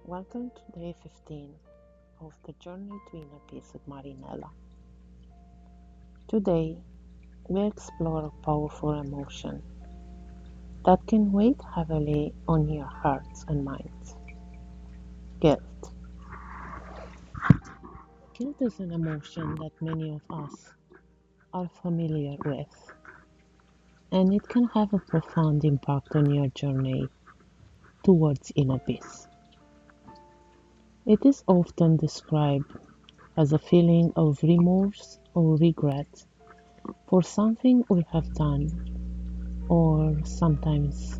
Welcome to day 15 of the journey to inner peace with Marinela. Today, we explore a powerful emotion that can weigh heavily on your hearts and minds. Guilt. Guilt is an emotion that many of us are familiar with, and it can have a profound impact on your journey towards inner peace. It is often described as a feeling of remorse or regret for something we have done or sometimes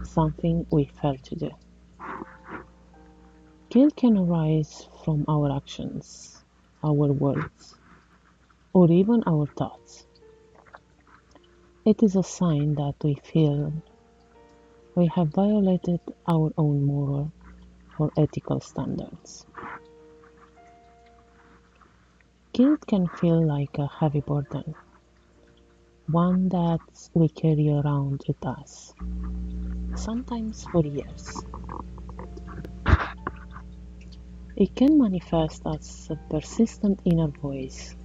something we fail to do. Guilt can arise from our actions, our words, or even our thoughts. It is a sign that we feel we have violated our own moral or ethical standards. Guilt can feel like a heavy burden, one that we carry around with us, sometimes for years. It can manifest as a persistent inner voice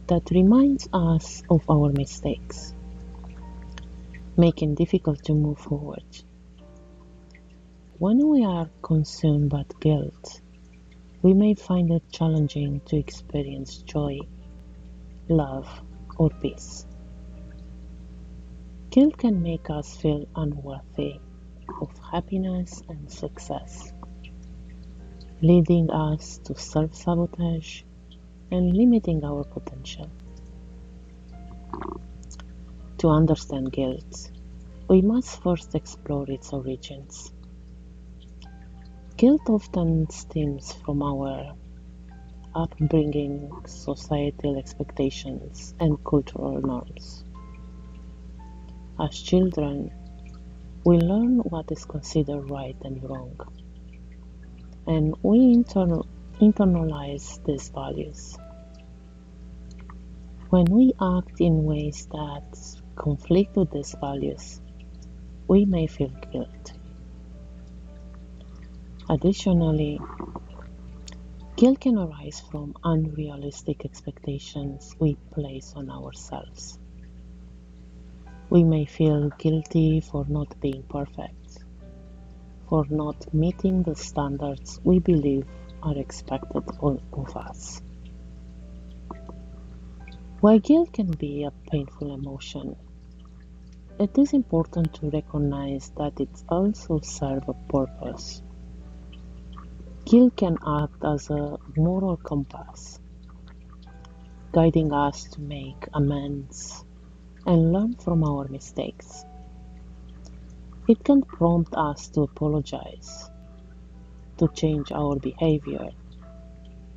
that reminds us of our mistakes, making it difficult to move forward. When we are consumed by guilt, we may find it challenging to experience joy, love, or peace. Guilt can make us feel unworthy of happiness and success, leading us to self sabotage and limiting our potential. To understand guilt, we must first explore its origins. Guilt often stems from our upbringing, societal expectations, and cultural norms. As children, we learn what is considered right and wrong, and we internalize these values. When we act in ways that conflict with these values, we may feel guilt. Additionally, guilt can arise from unrealistic expectations we place on ourselves. We may feel guilty for not being perfect, for not meeting the standards we believe are expected of us. While guilt can be a painful emotion, it is important to recognize that it also serves a purpose. Guilt can act as a moral compass, guiding us to make amends and learn from our mistakes. It can prompt us to apologize, to change our behavior,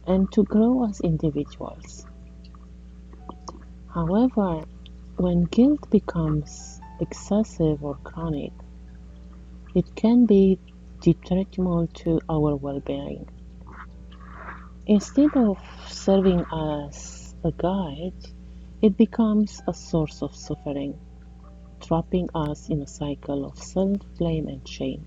and to grow as individuals. However, when guilt becomes excessive or chronic, it can be detrimental to our well being. Instead of serving as a guide, it becomes a source of suffering, trapping us in a cycle of self blame and shame.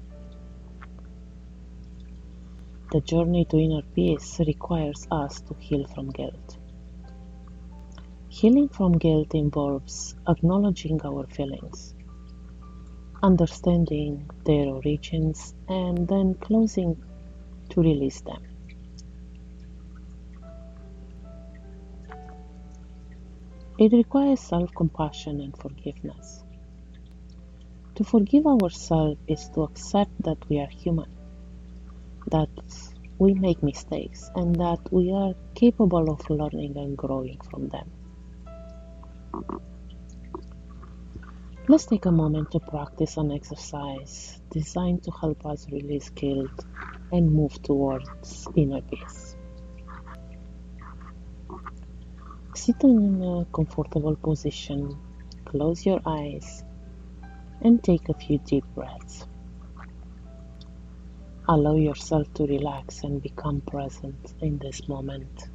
The journey to inner peace requires us to heal from guilt. Healing from guilt involves acknowledging our feelings, understanding their origins, and then closing to release them. It requires self compassion and forgiveness. To forgive ourselves is to accept that we are human, that we make mistakes, and that we are capable of learning and growing from them. Let's take a moment to practice an exercise designed to help us release guilt and move towards inner peace. Sit in a comfortable position, close your eyes, and take a few deep breaths. Allow yourself to relax and become present in this moment.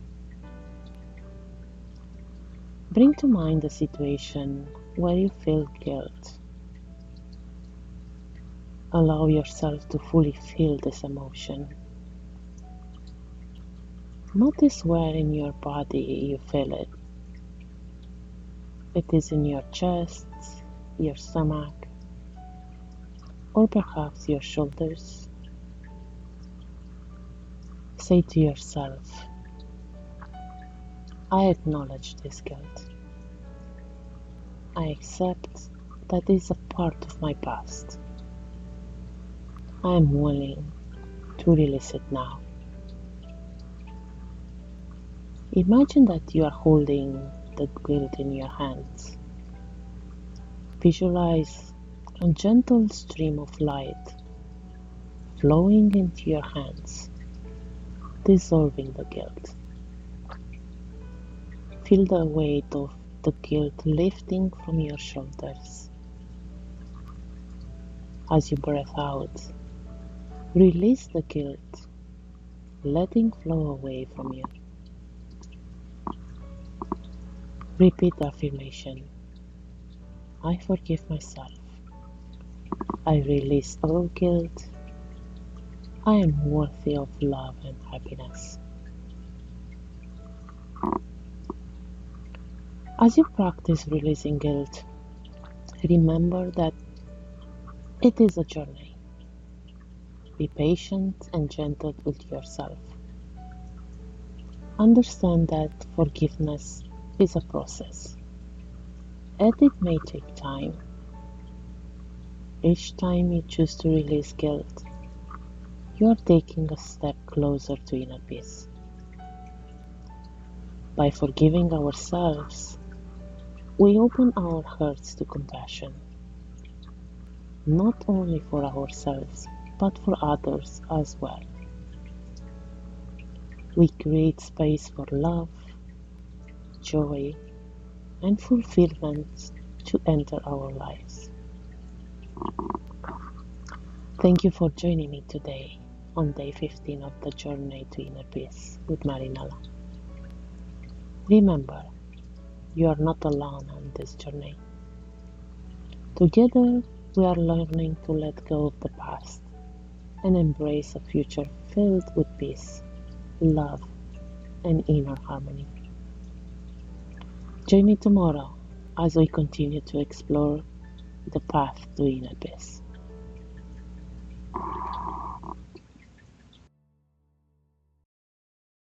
Bring to mind a situation where you feel guilt. Allow yourself to fully feel this emotion. Notice where in your body you feel it. It is in your chest, your stomach, or perhaps your shoulders. Say to yourself, I acknowledge this guilt. I accept that it is a part of my past. I am willing to release it now. Imagine that you are holding the guilt in your hands. Visualize a gentle stream of light flowing into your hands, dissolving the guilt. Feel the weight of the guilt lifting from your shoulders. As you breathe out, release the guilt, letting flow away from you. Repeat the affirmation. I forgive myself. I release all guilt. I am worthy of love and happiness. As you practice releasing guilt, remember that it is a journey. Be patient and gentle with yourself. Understand that forgiveness is a process, and it may take time. Each time you choose to release guilt, you are taking a step closer to inner peace. By forgiving ourselves, we open our hearts to compassion, not only for ourselves, but for others as well. We create space for love, joy, and fulfillment to enter our lives. Thank you for joining me today on day 15 of the journey to inner peace with Marinela. Remember, you are not alone on this journey. Together, we are learning to let go of the past and embrace a future filled with peace, love, and inner harmony. Join me tomorrow as we continue to explore the path to inner peace.